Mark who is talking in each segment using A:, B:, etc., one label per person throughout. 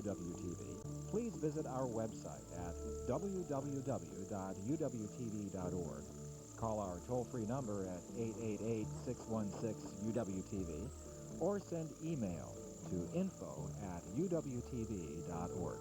A: UWTV, please visit our website at www.uwtv.org. Call our toll-free number at 888-616-UWTV or send email to info@uwtv.org.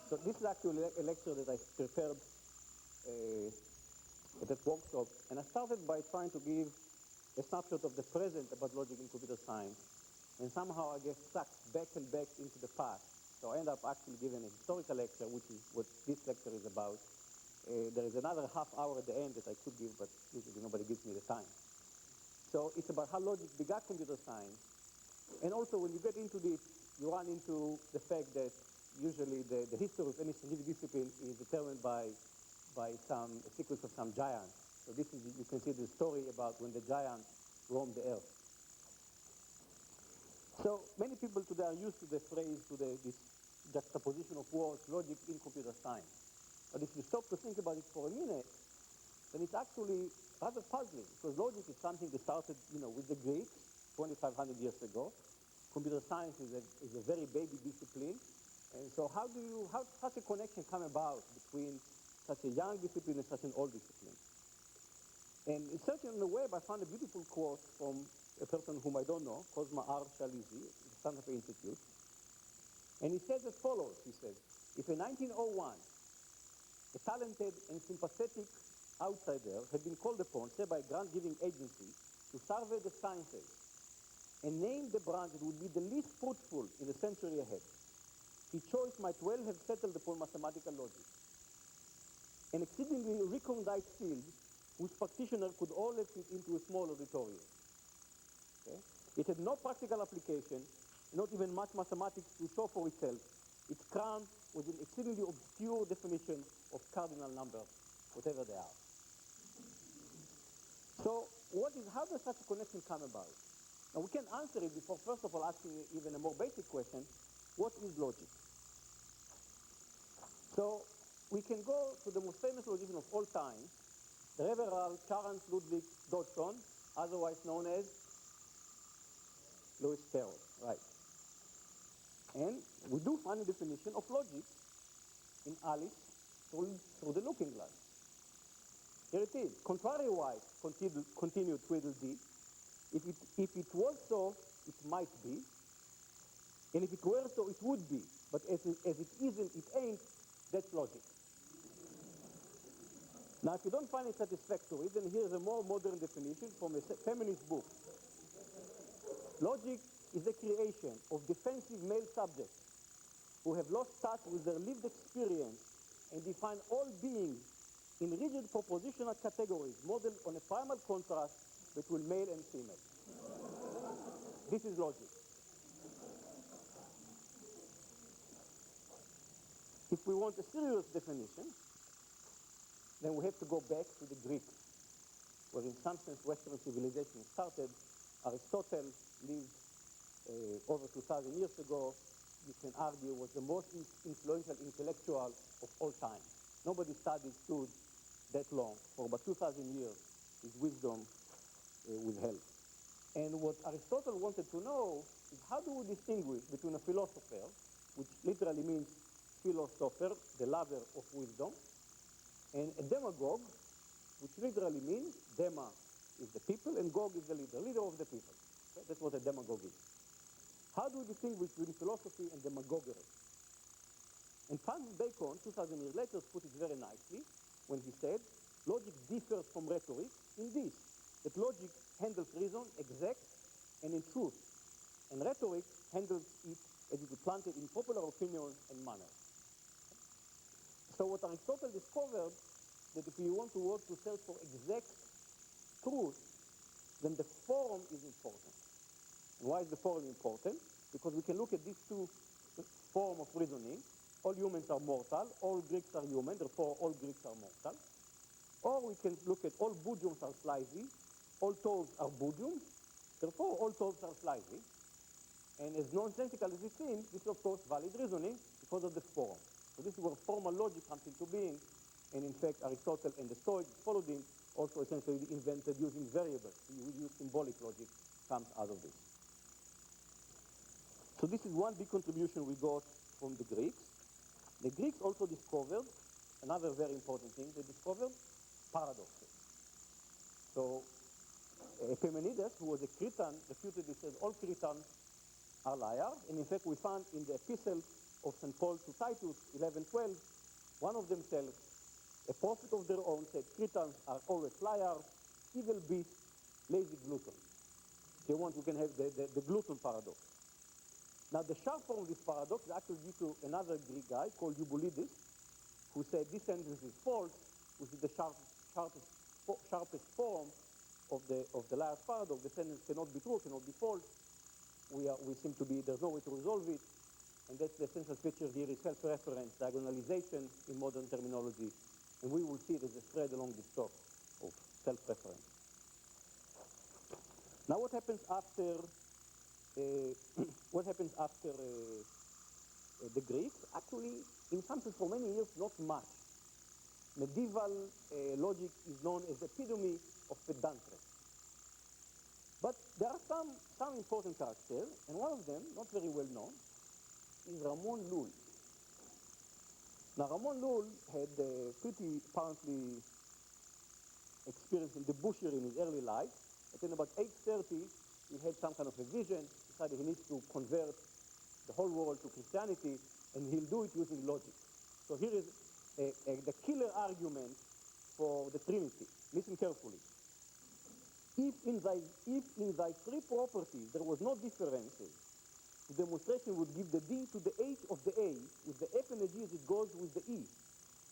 B: So this is actually a lecture that I prepared at that workshop, and I started by trying to give a snapshot of the present about logic in computer science, and somehow I get sucked back and back into the past. So I end up actually giving a historical lecture, which is what this lecture is about. There is another half hour at the end that I could give, but usually nobody gives me the time. So it's about how logic begat computer science, and also when you get into this, you run into the fact that usually the history of any scientific discipline is determined by a sequence of some giants. So this is, you can see the story about when the giants roamed the earth. So many people today are used to the phrase, this juxtaposition of words, logic in computer science. But if you stop to think about it for a minute, then it's actually rather puzzling, because logic is something that started, with the Greeks 2,500 years ago. Computer science is a very baby discipline. And so how such a connection come about between such a young discipline and such an old discipline? And in searching on the web, I found a beautiful quote from a person whom I don't know, Cosma R. Chalizi, at the Santa Fe Institute. And he says as follows, he says, if in 1901, a talented and sympathetic outsider had been called upon, say by a grant-giving agency, to survey the sciences and name the branch that would be the least fruitful in the century ahead, his choice might well have settled upon mathematical logic, an exceedingly recondite field whose practitioner could all have fit into a small auditorium. Okay? It had no practical application, not even much mathematics to show for itself. Its crown was an exceedingly obscure definition of cardinal numbers, whatever they are. So how does such a connection come about? Now we can answer it before first of all asking even a more basic question: what is logic? So we can go to the most famous logician of all time, the Reverend Charles Ludwig Dodson, otherwise known as Lewis Carroll, right? And we do find a definition of logic in Alice through the looking glass. Here it is. Contrariwise, continued Tweedledee, if it was so, it might be, and if it were so, it would be. But as it isn't, it ain't. That's logic. Now, if you don't find it satisfactory, then here's a more modern definition from a feminist book. Logic is the creation of defensive male subjects who have lost touch with their lived experience and define all beings in rigid propositional categories modeled on a primal contrast between male and female. This is logic. If we want a serious definition, then we have to go back to the Greeks, where in some sense Western civilization started. Aristotle lived over 2,000 years ago. You can argue was the most influential intellectual of all time. Nobody stood that long. For about 2,000 years, his wisdom was held. And what Aristotle wanted to know is how do we distinguish between a philosopher, which literally means philosopher, the lover of wisdom, and a demagogue, which literally means dema is the people and gog is the leader of the people. Okay? That's what a demagogue is. How do we distinguish between philosophy and demagoguery? And Francis Bacon, 2,000 years later, put it very nicely when he said, logic differs from rhetoric in this, that logic handles reason exact and in truth, and rhetoric handles it as it is planted in popular opinion and manner. So what Aristotle discovered, that if you want to search for exact truth, then the form is important. And why is the forum important? Because we can look at these two forms of reasoning. All humans are mortal, all Greeks are human, therefore all Greeks are mortal. Or we can look at all Boojums are Slizy, all Toads are Boojums, therefore all Toads are Slizy. And as nonsensical as it seems, this is of course valid reasoning because of the form. So this is where formal logic comes into being, and in fact Aristotle and the Stoics followed him also essentially invented using variables. We use symbolic logic, comes out of this. So this is one big contribution we got from the Greeks. The Greeks also discovered another very important thing. They discovered paradoxes. So Epimenides, who was a Cretan, refuted this, said all Cretans are liars. And in fact, we found in the epistle of St. Paul to Titus 11:12, one of themselves, a prophet of their own, said Cretans are always liars, evil beasts, lazy gluttons. If you want, we can have the glutton paradox. Now, the sharp form of this paradox is actually due to another Greek guy called Eubulides, who said this sentence is false, which is the sharpest form of the liar's paradox. The sentence cannot be true, cannot be false. We seem to be, there's no way to resolve it. And that's the essential feature here is self-reference, diagonalization in modern terminology. And we will see it as a thread along this talk of self-reference. Now what happens after the Greeks? Actually, in some sense, for many years, not much. Medieval logic is known as the epitome of pedantry. But there are some important characters, and one of them, not very well known, is Ramon Lull. Now, Ramon Lull had a pretty apparently experience in debauchery in his early life. But in about 830, he had some kind of a vision, decided he needs to convert the whole world to Christianity, and he'll do it using logic. So here is the killer argument for the Trinity. Listen carefully. If in thy three properties there was no differences, the demonstration would give the D to the H of the A with the F and the G as it goes with the E.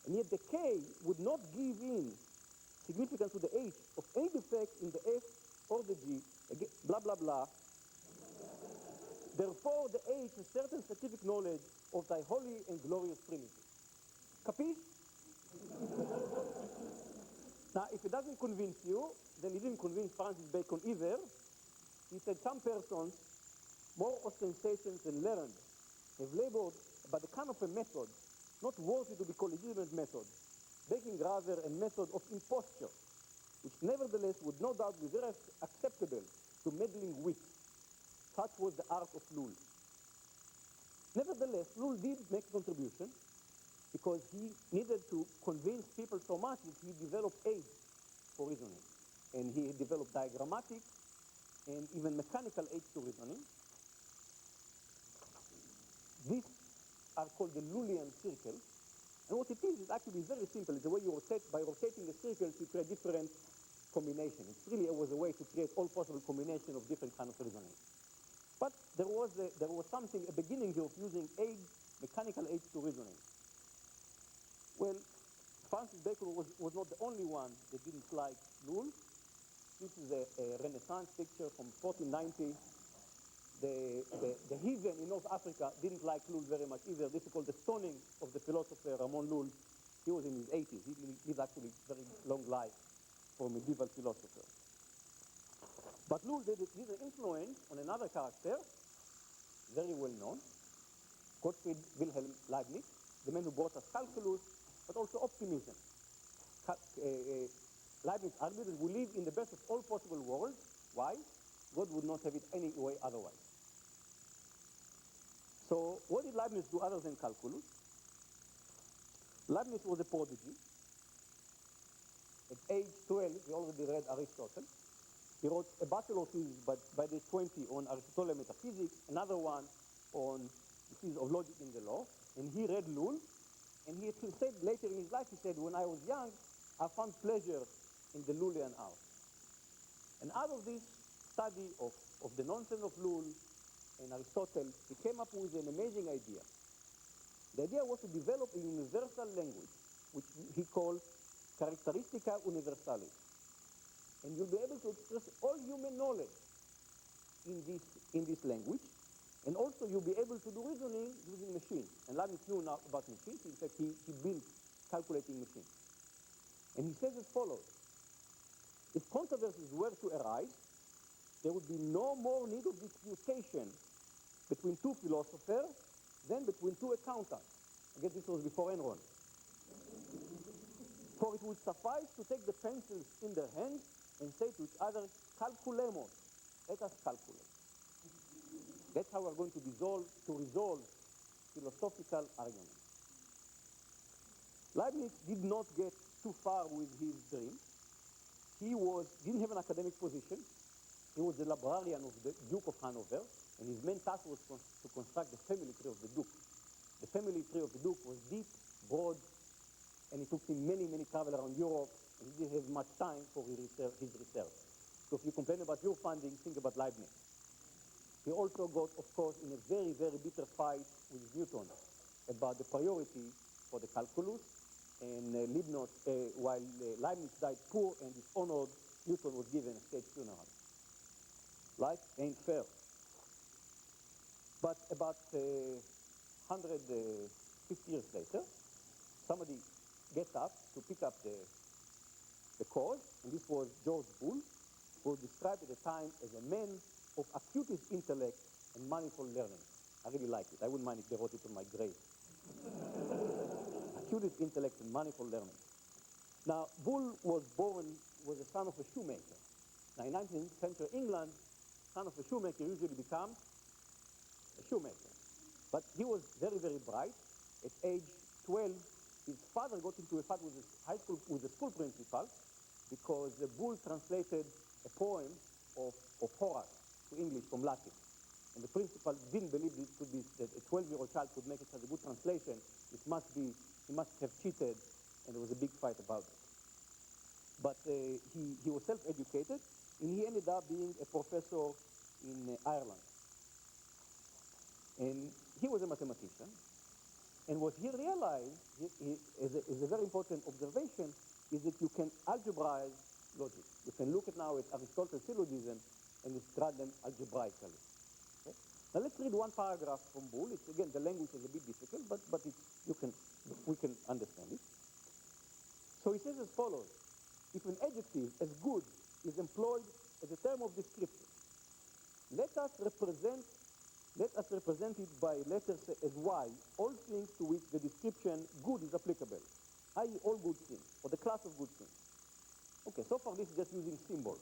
B: And yet the K would not give in significance to the H of any defect in the F or the G, again, blah, blah, blah. Therefore, the H has certain scientific knowledge of thy holy and glorious Trinity. Capiche? Now, if it doesn't convince you, then it didn't convince Francis Bacon either. He said some persons, more ostentatious than learned, have labored by the kind of a method not worthy to be called a legitimate method, making rather a method of imposture, which nevertheless would no doubt be very acceptable to meddling wits. Such was the art of Lull. Nevertheless, Lull did make a contribution because he needed to convince people so much that he developed aids for reasoning. And he developed diagrammatic and even mechanical aids to reasoning. These are called the Lullian circles. And what it is actually very simple. It's the way you rotate, by rotating a circle, you create different combinations. It really was a way to create all possible combinations of different kinds of reasoning. But there was something, a beginning here of using aids, mechanical aids to reasoning. Well, Francis Bacon was not the only one that didn't like Lull. This is a Renaissance picture from 1490. The heathen in North Africa didn't like Lull very much either. This is called the stoning of the philosopher Ramon Lull. He was in his 80s. He lived actually a very long life for a medieval philosopher. But Lull did an influence on another character, very well known, Gottfried Wilhelm Leibniz, the man who brought us calculus, but also optimism. Leibniz argued that we live in the best of all possible worlds. Why? God would not have it any way otherwise. So what did Leibniz do other than calculus? Leibniz was a prodigy. At age 12, he already read Aristotle. He wrote a bachelor of physics, but by the 20 on Aristotelian metaphysics, another one on the physics of logic in the law. And he read Lull, and he said later in his life, he said, when I was young, I found pleasure in the Lullian art. And out of this study of the nonsense of Lull and Aristotle, he came up with an amazing idea. The idea was to develop a universal language, which he called characteristica universalis. And you'll be able to express all human knowledge in this language. And also you'll be able to do reasoning using machines. And Leibniz knew now about machines. In fact, he built calculating machines. And he says as follows: if controversies were to arise, there would be no more need of disputation between two philosophers than between two accountants. I guess this was before Enron. For it would suffice to take the pencils in their hands and say to each other, calculemos, let us calculate. That's how we're going to resolve philosophical arguments. Leibniz did not get too far with his dream. He didn't have an academic position. He was the librarian of the Duke of Hanover, and his main task was to construct the family tree of the Duke. The family tree of the Duke was deep, broad, and it took him many, many travel around Europe, and he didn't have much time for his research. So if you complain about your funding, think about Leibniz. He also got, of course, in a very, very bitter fight with Newton about the priority for the calculus, and while Leibniz died poor and dishonored, Newton was given a state funeral. Life ain't fair. But about 150 years later, somebody gets up to pick up the cause, and this was George Boole, who was described at the time as a man of acutest intellect and manifold learning. I really like it. I wouldn't mind if they wrote it on my grave. Acutest intellect and manifold learning. Now, Boole was the son of a shoemaker. Now, in 19th century England, son of a shoemaker usually becomes a shoemaker. But he was very, very bright. At age 12, his father got into a fight with the school principal because Boole translated a poem of Horace to English from Latin. And the principal didn't believe that a 12-year-old child could make it such a good translation. He must have cheated, and there was a big fight about it. But he was self-educated, and he ended up being a professor in Ireland. And he was a mathematician. And what he realized is a very important observation is that you can algebraize logic. You can look at now at Aristotle's syllogism and describe them algebraically. Okay? Now let's read one paragraph from Boole. It's, again, the language is a bit difficult, but we can understand it. So he says as follows: if an adjective as good is employed as a term of description, let us represent it by letters as y, all things to which the description good is applicable, i.e. all good things, or the class of good things. Okay, so far this is just using symbols.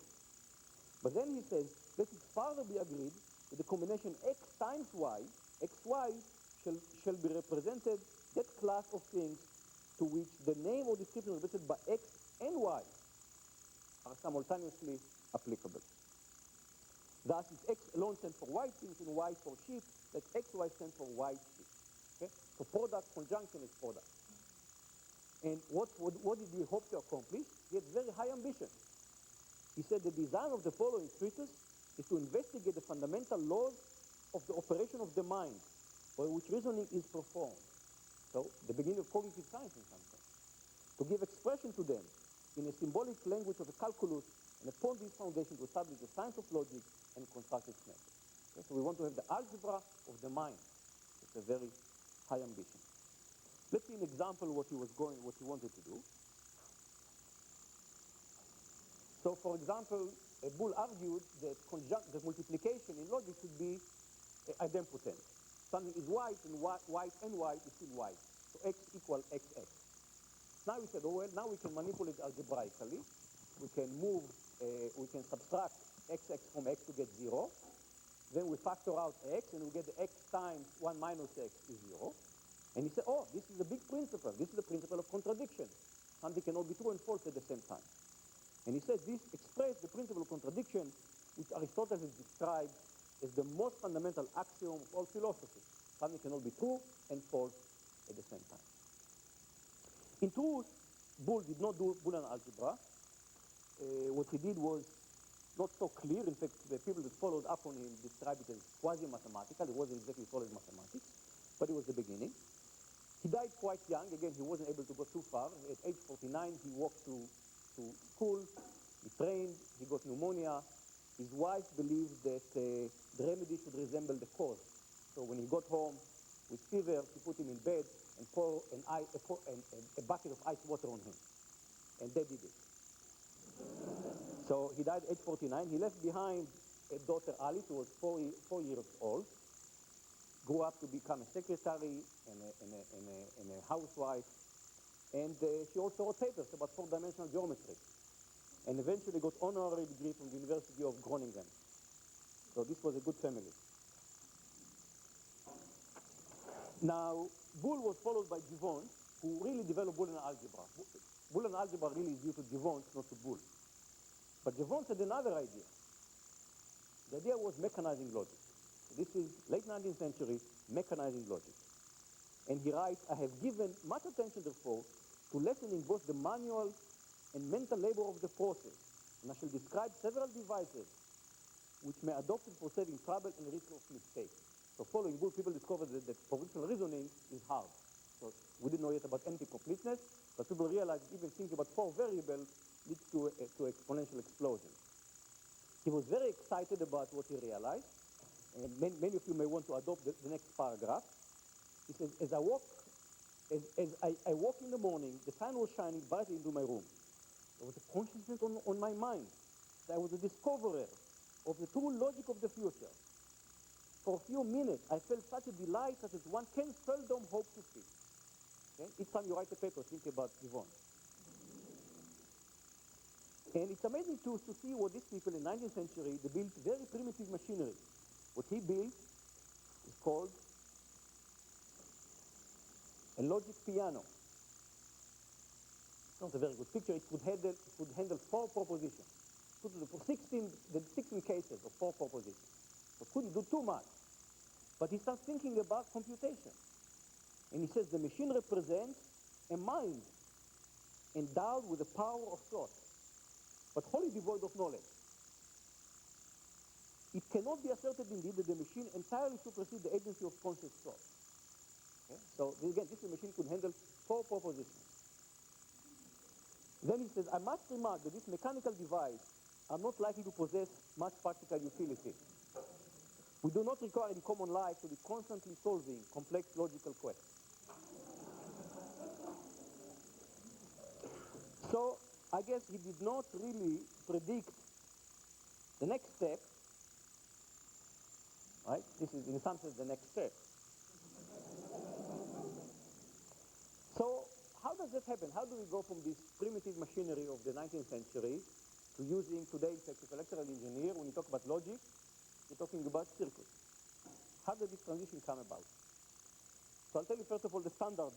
B: But then he says, let it further be agreed that the combination x times y, xy, shall be represented that class of things to which the name or description represented by x and y are simultaneously applicable. Thus, if x alone stands for white things and y for sheep, let xy stand for white sheep. Okay? So product, conjunction is product. And what did he hope to accomplish? He had very high ambition. He said the design of the following treatise is to investigate the fundamental laws of the operation of the mind, by which reasoning is performed. So the beginning of cognitive science in some sense. To give expression to them in a symbolic language of the calculus, and upon this foundation to establish the science of logic and construct its method. Okay, so we want to have the algebra of the mind. It's a very high ambition. Let's see an example what he wanted to do. So, for example, Boole argued that the multiplication in logic should be idempotent. Something is white, and white and white is still white. So x equals xx. Now we said, oh well, now we can manipulate algebraically. We can subtract xx from x to get 0. Then we factor out x, and we get the x times 1 minus x is 0. And he said, oh, this is a big principle. This is the principle of contradiction. Something cannot be true and false at the same time. And he said this expresses the principle of contradiction, which Aristotle has described as the most fundamental axiom of all philosophy. Something cannot be true and false at the same time. In truth, Boole did not do Boolean algebra. What he did was not so clear. In fact, the people that followed up on him described it as quasi-mathematical. It wasn't exactly solid mathematics, but it was the beginning. He died quite young. Again, he wasn't able to go too far. At age 49, he walked to school. He trained. He got pneumonia. his wife believed that the remedy should resemble the cause. So when he got home with fever, she put him in bed and pour a bucket of ice water on him. And they did it. So he died at age 49. He left behind a daughter, Alice, who was 4 years old, grew up to become a secretary and a housewife. And she also wrote papers about four-dimensional geometry. And eventually got honorary degree from the University of Groningen. So this was a good family. Now, Boole was followed by Jevons, who really developed Boolean algebra. Boolean algebra really is due to Jevons, not to Boole. But Jevons had another idea. The idea was mechanizing logic. This is late 19th century, mechanizing logic. And he writes, I have given much attention, therefore, to lessening both the manual and mental labor of the process, and I shall describe several devices which may adopt it for saving trouble and risk of mistake. So following Boole, people discovered that propositional reasoning is hard. So we didn't know yet about incompleteness, but people realized even thinking about four variables leads to exponential explosion. He was very excited about what he realized, and many of you may want to adopt the next paragraph. He says, as I walk in the morning, the sun was shining brightly into my room. There was a consciousness on my mind that I was a discoverer of the true logic of the future. For a few minutes, I felt such a delight such as one can seldom hope to feel. Okay? Each time you write a paper, think about Jevons. And it's amazing to see what these people in the 19th century, they built very primitive machinery. What he built is called a logic piano. It's not a very good picture. It could handle four propositions. For 16 cases of four propositions. So couldn't do too much. But he starts thinking about computation. And he says the machine represents a mind endowed with the power of thought, but wholly devoid of knowledge. It cannot be asserted indeed that the machine entirely supersedes the agency of conscious thought. Okay? So again, this machine could handle four propositions. Then he says, I must remark that this mechanical device are not likely to possess much practical utility. We do not require in common life to be constantly solving complex logical questions. So I guess he did not really predict the next step, right? This is in some sense the next step. So how does that happen? How do we go from this primitive machinery of the 19th century to using today, in fact, if electrical engineer, when you talk about logic, you're talking about circuits. How did this transition come about? So I'll tell you first of all the standard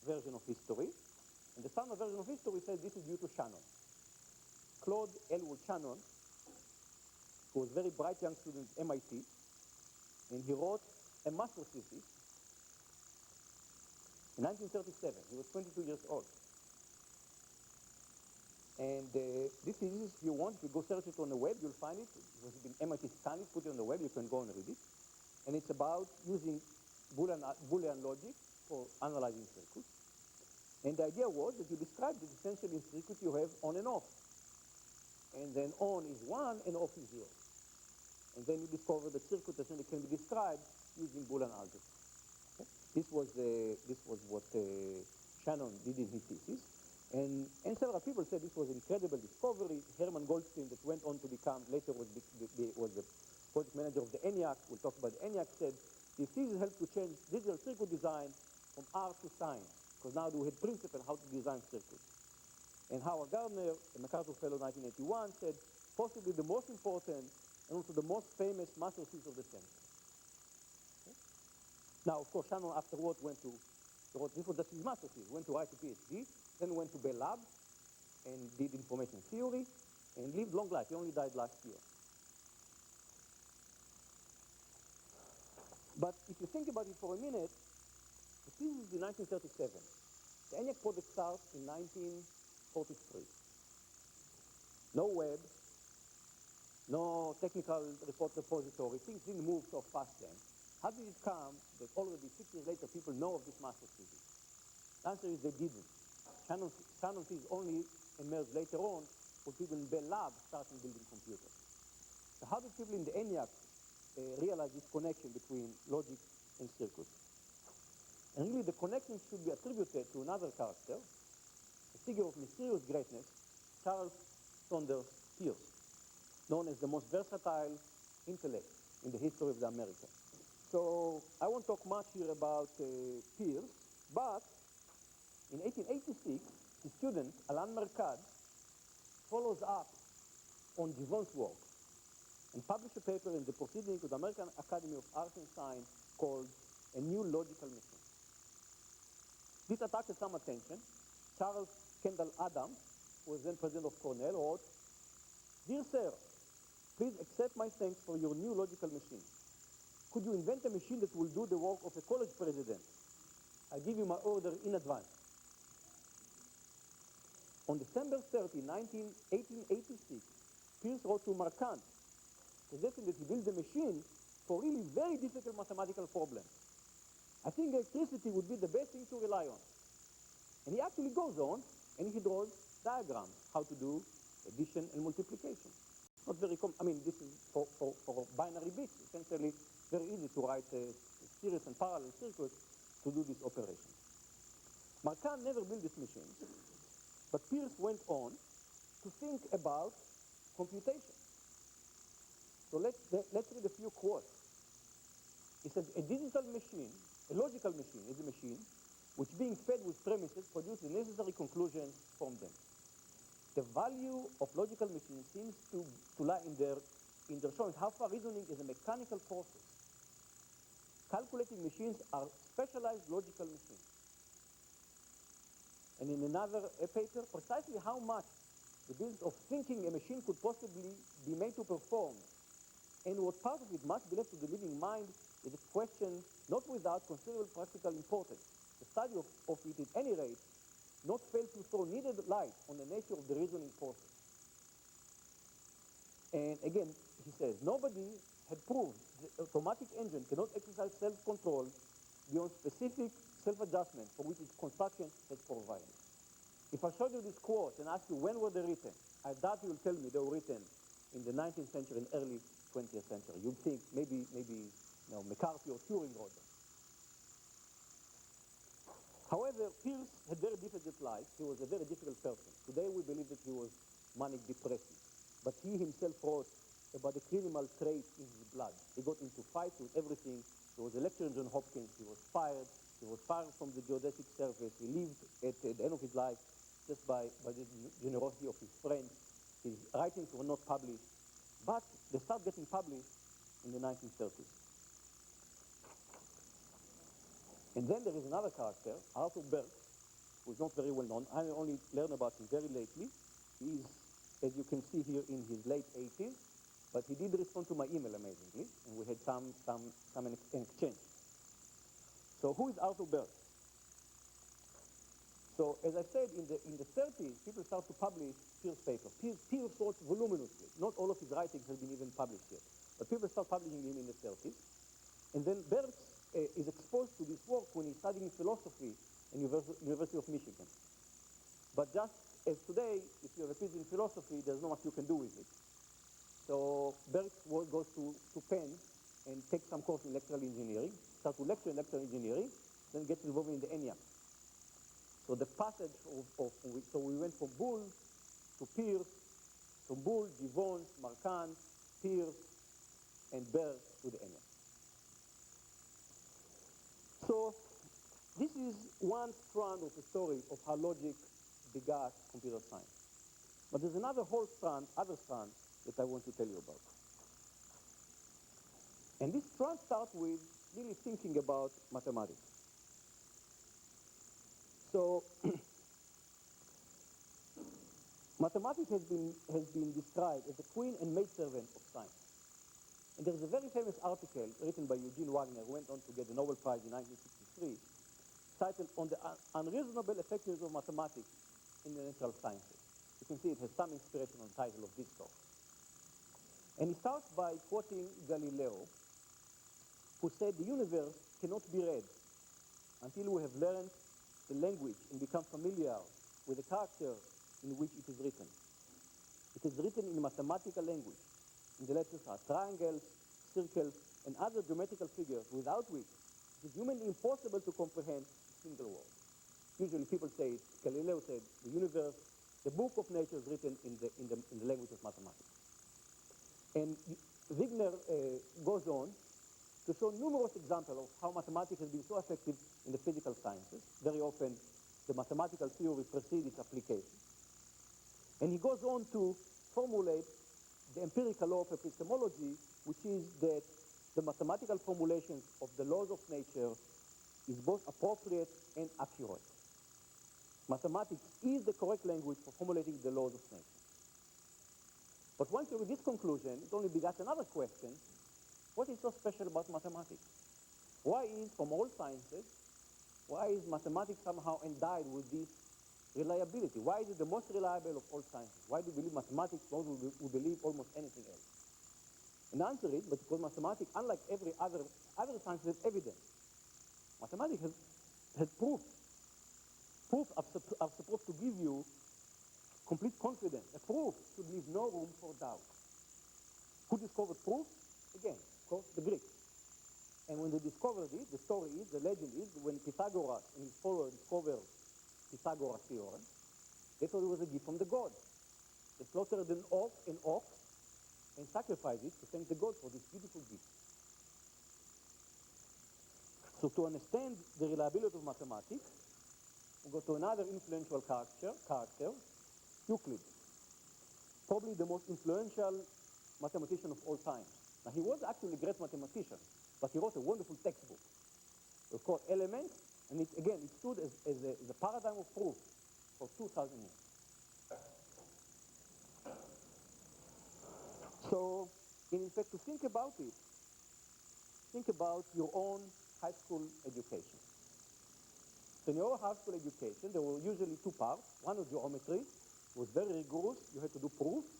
B: version of history. And the standard version of history says this is due to Shannon. Claude Elwood Shannon, who was a very bright young student at MIT, and he wrote a master's thesis in 1937. He was 22 years old. And this thesis, if you want, if you go search it on the web, you'll find it. It was in MIT Scanning, put it on the web, you can go and read it. And it's about using Boolean logic for analyzing circuits. And the idea was that you describe that essentially in circuit you have on and off. And then on is 1 and off is 0. And then you discover that circuit essentially can be described using Boolean algebra. Okay? This was what Shannon did in his thesis. And several people said this was an incredible discovery. Hermann Goldstein, that went on to become, later was the project manager of the ENIAC, we'll talk about the ENIAC, said the thesis helped to change digital circuit design from art to science, because now we had principle how to design circuits. And Howard Gardner, a MacArthur Fellow 1981, said possibly the most important and also the most famous masterpiece of the century. Okay? Now, of course, Shannon afterwards went to, this was just his masterpiece, went to write a PhD, then went to Bell Labs and did information theory and lived long life. He only died last year. But if you think about it for a minute, the thesis is in 1937. The ENIAC project starts in 1943. No web, no technical report repository. Things didn't move so fast then. How did it come that already 6 years later people know of this master thesis? The answer is they didn't. Shannon's thesis only emerged later on when people in Bell Labs started building computers. So how did people in the ENIAC realize this connection between logic and circuits? And really, the connection should be attributed to another character, a figure of mysterious greatness, Charles Saunders Peirce, known as the most versatile intellect in the history of the Americas. So I won't talk much here about Peirce, but in 1886, his student, Alain Mercade, follows up on Jevons' work and published a paper in the Proceedings of the American Academy of Arts and Science called A New Logical Machine. This attracted some attention. Charles Kendall Adams, who was then president of Cornell, wrote, "Dear sir, please accept my thanks for your new logical machine. Could you invent a machine that will do the work of a college president? I give you my order in advance." On December 30, 1886, Peirce wrote to Marquand, suggesting that he build a machine for really very difficult mathematical problems. "I think electricity would be the best thing to rely on." And he actually goes on and he draws diagrams, how to do addition and multiplication. Not very this is for binary bits, essentially very easy to write a series and parallel circuits to do this operation. Marquand never built these machines, but Peirce went on to think about computation. So let's read a few quotes. He says, "A digital machine, a logical machine, is a machine which, being fed with premises, produces the necessary conclusions from them. The value of logical machines seems to lie in their showing how far reasoning is a mechanical process. Calculating machines are specialized logical machines." And in another paper, precisely how much the business of thinking a machine could possibly be made to perform, and what part of it must be left to the living mind, is a question not without considerable practical importance. The study of it, at any rate, not fail to throw needed light on the nature of the reasoning process. And again, he says, "Nobody had proved the automatic engine cannot exercise self-control beyond specific self-adjustment for which its construction has provided." If I showed you this quote and asked you when were they written, I doubt you will tell me they were written in the 19th century and early 20th century. You'd think maybe McCarthy or Turing wrote them. However, Peirce had very difficult life. He was a very difficult person. Today we believe that he was manic depressive. But he himself wrote about the criminal trait in his blood. He got into fights with everything. He was a lecturer in Johns Hopkins. He was fired. He was fired from the geodesic service. He lived at the end of his life just by the generosity of his friends. His writings were not published, but they started getting published in the 1930s. And then there is another character, Arthur Burke, who is not very well known. I only learned about him very lately. He is, as you can see here, in his late 80s, but he did respond to my email amazingly, and we had some exchange. So who is Arthur Burke? So as I said, in the 30s, people start to publish Peirce papers. Peirce wrote voluminously. Not all of his writings have been even published yet, but people start publishing him in the 30s. And then Burke is exposed to this work when he's studying philosophy at University of Michigan. But just as today, if you have a PhD in philosophy, there's not much you can do with it. So Burke goes to Penn and takes some course in electrical engineering, starts to lecture in electrical engineering, then gets involved in the ENIAC. So the passage so we went from Boole to Peirce, from Boole, Jevons, Marquand, Peirce, and Burke to the ENIAC. So this is one strand of the story of how logic begat computer science. But there's another other strand that I want to tell you about. And this strand starts with really thinking about mathematics. So mathematics has been described as the queen and maidservant of science. And there's a very famous article written by Eugene Wagner, who went on to get the Nobel Prize in 1963, titled "On the Unreasonable Effectiveness of Mathematics in the Natural Sciences." You can see it has some inspiration on the title of this talk. And he starts by quoting Galileo, who said the universe cannot be read until we have learned the language and become familiar with the character in which it is written. It is written in mathematical language. in the letters are triangles, circles, and other geometrical figures without which it is humanly impossible to comprehend a single word. Usually people say, Galileo said, the universe, the book of nature is written in the language of mathematics. And Wigner goes on to show numerous examples of how mathematics has been so effective in the physical sciences. Very often, the mathematical theory precedes its application. And he goes on to formulate the empirical law of epistemology, which is that the mathematical formulations of the laws of nature is both appropriate and accurate. Mathematics is the correct language for formulating the laws of nature. But once you read this conclusion, it only begets another question. What is so special about mathematics? Why is, from all sciences, why is mathematics somehow endowed with this reliability? Why is it the most reliable of all sciences? Why do we believe mathematics more than we believe almost anything else? And the answer is, because mathematics, unlike every other science, has evidence. Mathematics has proof. Proofs are supposed to give you complete confidence. A proof should leave no room for doubt. Who discovered proof? Again, of course, the Greeks. And when they discovered it, the story is, the legend is, when Pythagoras and his followers discovered Pythagoras' theorem, they thought it was a gift from the gods. They slaughtered an ox and sacrificed it to thank the gods for this beautiful gift. So to understand the reliability of mathematics, we go to another influential character, Euclid. Probably the most influential mathematician of all time. Now, he was actually a great mathematician, but he wrote a wonderful textbook. It was called Elements, and it stood as a paradigm of proof for 2,000 years. So, in fact, to think about it, think about your own high school education. So in your high school education, there were usually two parts. One was geometry, was very rigorous, you had to do proofs.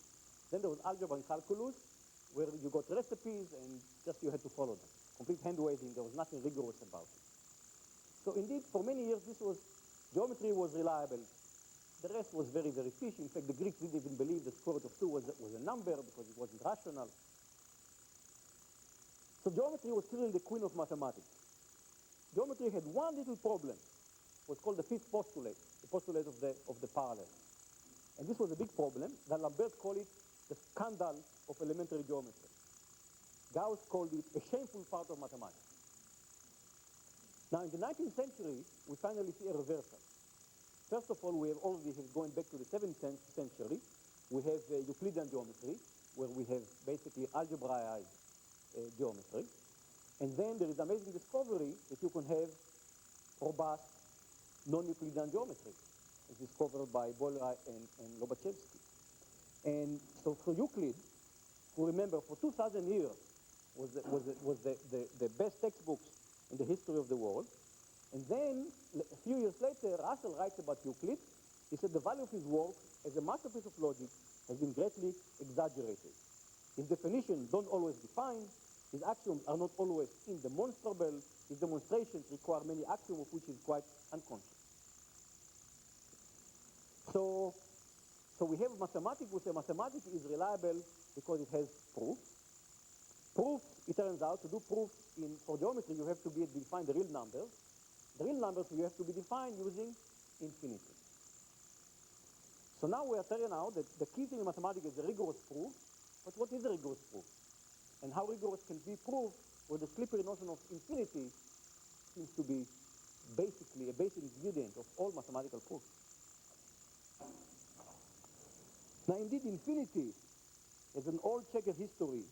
B: Then there was algebra and calculus, where you got recipes and just you had to follow them. Complete hand-waving, there was nothing rigorous about it. So indeed, for many years, geometry was reliable. The rest was very, very fishy. In fact, the Greeks didn't even believe the square root of 2 was a number because it wasn't rational. So geometry was clearly the queen of mathematics. Geometry had one little problem. It was called the fifth postulate, the postulate of the parallel. And this was a big problem. D'Alembert called it the scandal of elementary geometry. Gauss called it a shameful part of mathematics. Now, in the 19th century, we finally see a reversal. First of all, we have already, going back to the 17th century, we have Euclidean geometry, where we have basically algebraized geometry. And then there is amazing discovery that you can have robust non-Euclidean geometry. It's discovered by Boole and Lobachevsky. And so for Euclid, who remember for 2,000 years was the best textbooks in the history of the world. And then a few years later, Russell writes about Euclid. He said the value of his work as a masterpiece of logic has been greatly exaggerated. His definitions don't always define. His axioms are not always indemonstrable. His demonstrations require many axioms of which he is quite unconscious. So we have mathematics. We say mathematics is reliable because it has proofs. Proofs, it turns out, to do proofs for geometry, you have to define the real numbers. The real numbers you have to be defined using infinity. So now we are telling out that the key thing in mathematics is the rigorous proof. But what is a rigorous proof? And how rigorous can be proved where the slippery notion of infinity seems to be basically a basic ingredient of all mathematical proofs. Now, indeed, infinity is an old checkered history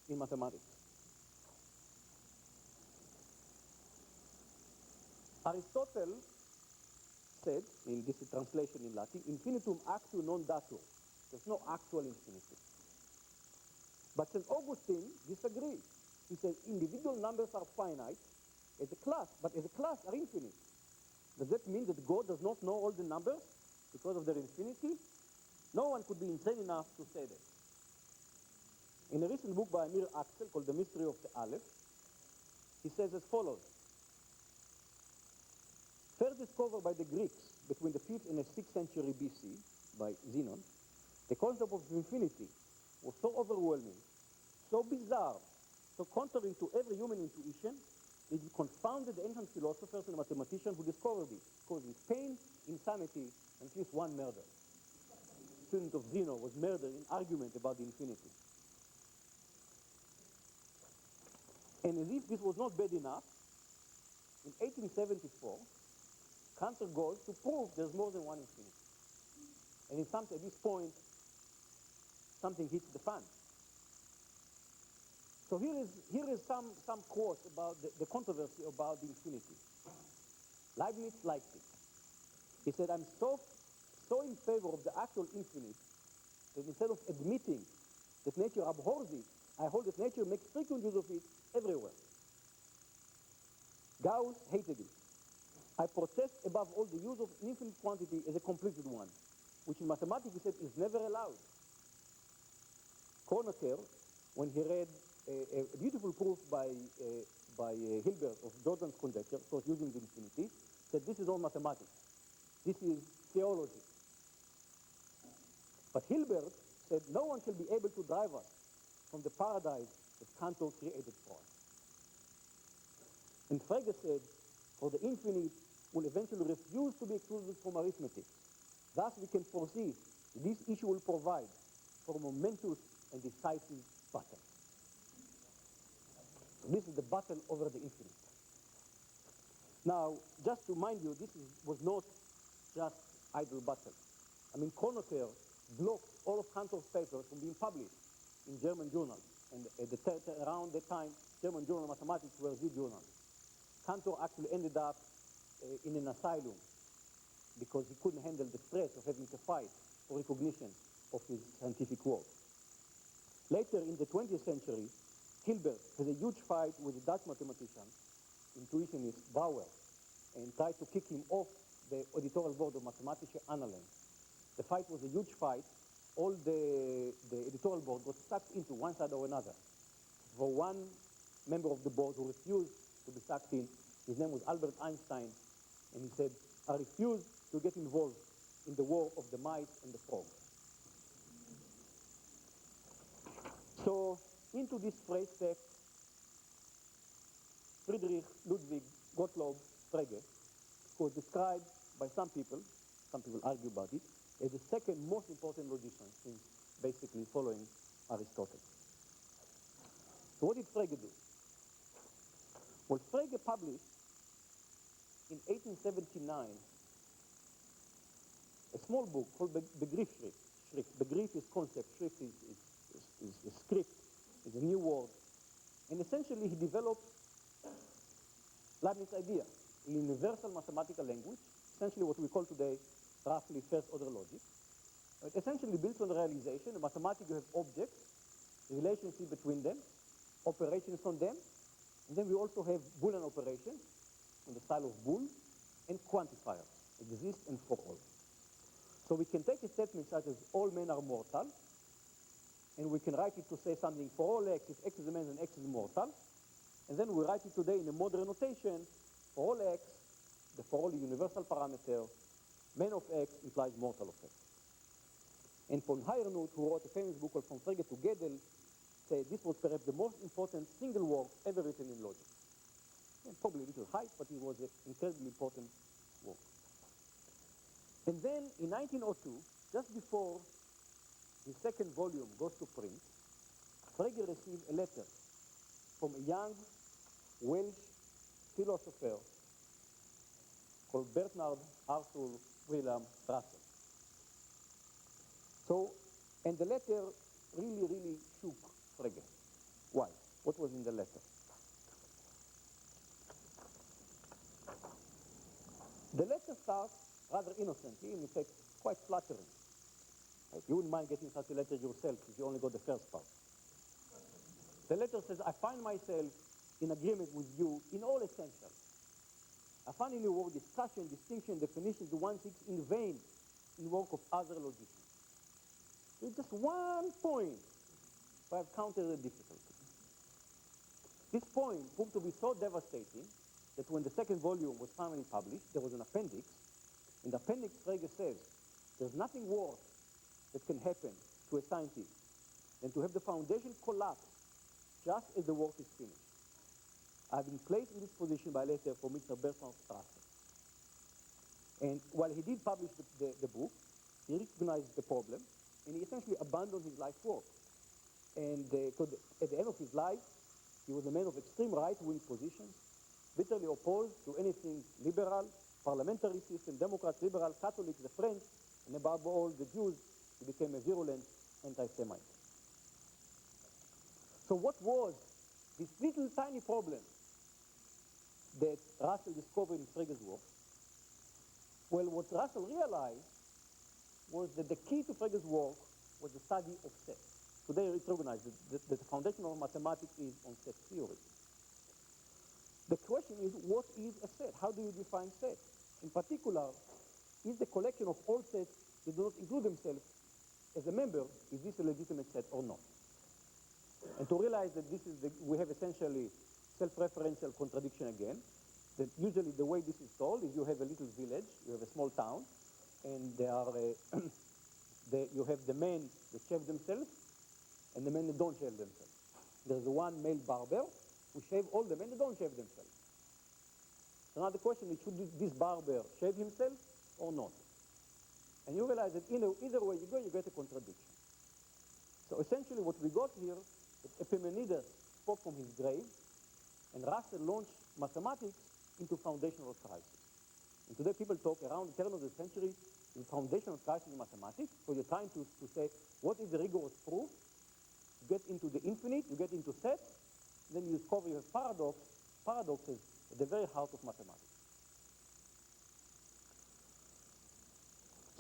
B: in mathematics. Aristotle said, in this translation in Latin, infinitum actu non datur. There's no actual infinity. But St. Augustine disagrees. He says individual numbers are finite as a class, but as a class are infinite. Does that mean that God does not know all the numbers because of their infinity? No one could be insane enough to say that. In a recent book by Amir Axel called The Mystery of the Aleph, he says as follows. First discovered by the Greeks between the 5th and the 6th century BC by Zenon, the concept of infinity was so overwhelming, so bizarre, so contrary to every human intuition, that it confounded the ancient philosophers and mathematicians who discovered it, causing pain, insanity, and at least one murder. A student of Zeno was murdered in argument about the infinity. And as if this was not bad enough, in 1874, Cantor goes to prove there's more than one infinity. And at this point, something hits the fan. So here is some quotes about the controversy about the infinity. Leibniz liked it. He said, I'm so in favor of the actual infinite that instead of admitting that nature abhors it, I hold that nature makes frequent use of it everywhere. Gauss hated it. I protest above all the use of an infinite quantity as a completed one, which in mathematics he said is never allowed. Kronecker, when he read a beautiful proof by Hilbert of Jordan's conjecture, of course using the infinity, said this is all mathematics. This is theology. But Hilbert said no one shall be able to drive us from the paradise that Cantor created for us. And Frege said, for the infinite will eventually refuse to be excluded from arithmetic. Thus we can foresee that this issue will provide for a momentous and decisive battle. So this is the battle over the infinite. Now, just to mind you, was not just idle battle. I mean, Kronecker blocked all of Cantor's papers from being published in German journals. And around that time, German journal of mathematics were the journal. Cantor actually ended up in an asylum because he couldn't handle the stress of having to fight for recognition of his scientific work. Later in the 20th century, Hilbert had a huge fight with a Dutch mathematician, intuitionist Bauer, and tried to kick him off the editorial board of Mathematische Annalen. The fight was a huge fight. All the editorial board got sucked into one side or another. For one member of the board who refused to be sucked in, his name was Albert Einstein, and he said, I refuse to get involved in the war of the mice and the frogs. So, into this phrase text, Friedrich Ludwig Gottlob Frege, who was described by some people argue about it, as the second most important logician since basically following Aristotle. So what did Frege do? Well, Frege published in 1879 a small book called Begriffsschrift. Begriff is concept, Schrift is script, is a new word. And essentially he developed Leibniz's idea, a universal mathematical language, essentially what we call today roughly first-order logic. It essentially built on the realization that mathematics you have objects, relationship between them, operations on them, and then we also have Boolean operations in the style of Boole, and quantifiers, exist and for all. So we can take a statement such as all men are mortal, and we can write it to say something for all x, if x is a man and x is mortal, and then we write it today in a modern notation, for all x, the for all universal parameter, man of x implies mortal of x. And von Heyernoth, who wrote a famous book called From Frege to Gödel, said this was perhaps the most important single work ever written in logic. And probably a little hype, but it was an incredibly important work. And then in 1902, just before the second volume goes to print, Frege received a letter from a young Welsh philosopher called Bernard Arthur William Russell. So, and the letter really shook Frege. Why? What was in the letter? The letter starts rather innocently, and in fact, quite flattering. Right? You wouldn't mind getting such a letter yourself if you only got the first part. The letter says, I find myself in agreement with you in all essentials. I find in your work discussion, distinction, definition to one seeks in vain in work of other logicians. There's just one point where I've counted a difficulty. This point proved to be so devastating that when the second volume was finally published, there was an appendix. In the appendix, Frege says, there's nothing worse that can happen to a scientist than to have the foundation collapse just as the work is finished. I've been placed in this position by a letter from Mr. Bertrand Russell. And while he did publish the book, he recognized the problem, and he essentially abandoned his life's work. And at the end of his life, he was a man of extreme right-wing positions, bitterly opposed to anything liberal, parliamentary system, Democrats, liberal, Catholics, the French, and above all, the Jews. He became a virulent anti-Semite. So what was this little tiny problem that Russell discovered in Frege's work? Well, what Russell realized was that the key to Frege's work was the study of sets. Today it's recognized that the foundation of mathematics is on set theory. The question is, what is a set? How do you define sets? In particular, is the collection of all sets that do not include themselves as a member, is this a legitimate set or not? And to realize that we have essentially self-referential contradiction again, that usually the way this is told is you have a little village, you have a small town, and there are you have the men that shave themselves and the men that don't shave themselves. There's one male barber who shave all the men that don't shave themselves. So now the question is, should this barber shave himself or not? And you realize that either way you go, you get a contradiction. So essentially what we got here is Epimenides spoke from his grave, and Russell launched mathematics into foundational crisis. And today people talk around the turn of the century in foundational crisis in mathematics, so you're trying to say, what is the rigorous proof? You get into the infinite, you get into sets, then you discover you have paradoxes at the very heart of mathematics.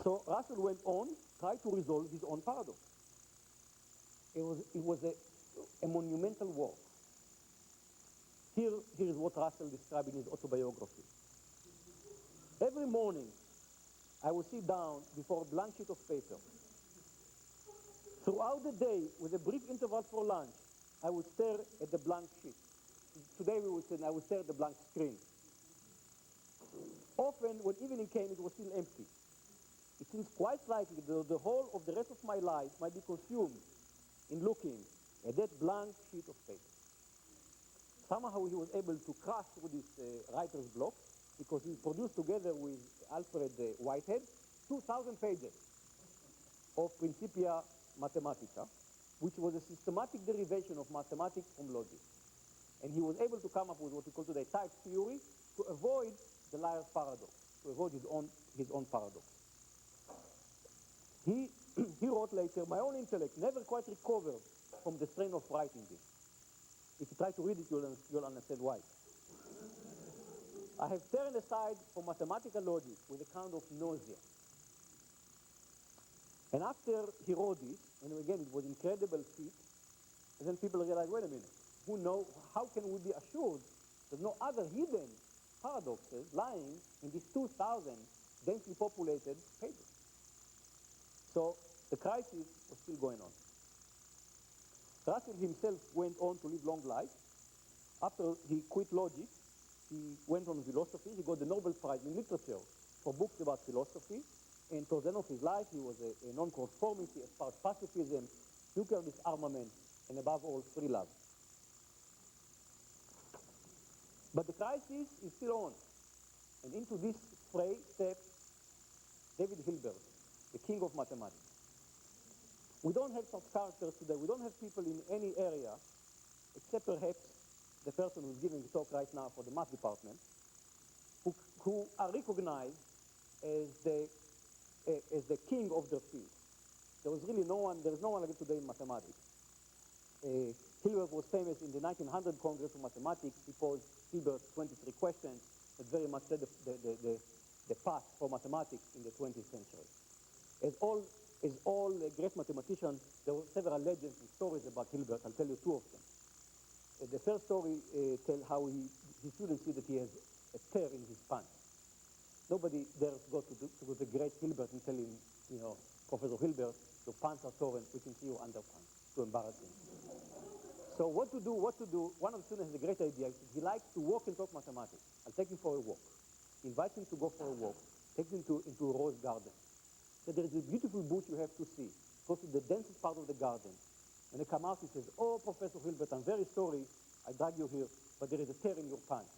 B: So Russell went on, tried to resolve his own paradox. It was a monumental work. Here is what Russell described in his autobiography. Every morning, I would sit down before a blank sheet of paper. Throughout the day, with a brief interval for lunch, I would stare at the blank sheet. Today we would say I would stare at the blank screen. Often, when evening came, it was still empty. It seems quite likely that the whole of the rest of my life might be consumed in looking at that blank sheet of paper. Somehow he was able to crash through this writer's block, because he produced together with Alfred Whitehead 2,000 pages of Principia Mathematica, which was a systematic derivation of mathematics from logic. And he was able to come up with what we call today type theory to avoid the liar's paradox, to avoid his own paradox. He wrote later, my own intellect never quite recovered from the strain of writing this. If you try to read it, you'll understand why. I have turned aside from mathematical logic with a kind of nausea. And after he wrote this, and again it was incredible feat, and then people realized, wait a minute, how can we be assured that no other hidden paradoxes lying in these 2,000 densely populated pages? So the crisis was still going on. Russell himself went on to live long life. After he quit logic, he went on philosophy. He got the Nobel Prize in Literature for books about philosophy. And towards the end of his life, he was a non-conformity, espoused pacifism, nuclear disarmament, and above all, free love. But the crisis is still on. And into this fray steps David Hilbert, the king of mathematics. We don't have such characters today. We don't have people in any area, except perhaps the person who's giving the talk right now for the math department, who are recognized as the king of their field. There is no one like it today in mathematics. Hilbert was famous in the 1900 Congress of Mathematics. He posed Hilbert's 23 questions that very much set the path for mathematics in the 20th century. As all great mathematicians, there were several legends and stories about Hilbert. I'll tell you two of them. The first story tells how his students see that he has a tear in his pants. Nobody dares go to the great Hilbert and tell him, Professor Hilbert, your pants are torn, we can see your underpants. Too embarrassing. So what to do? One of the students has a great idea. He likes to walk and talk mathematics. I'll take him for a walk. Invite him to go for a walk. Take him into a rose garden. So there is a beautiful bush you have to see. Go to the densest part of the garden. And they come out and says, oh, Professor Hilbert, I'm very sorry I dragged you here, but there is a tear in your pants.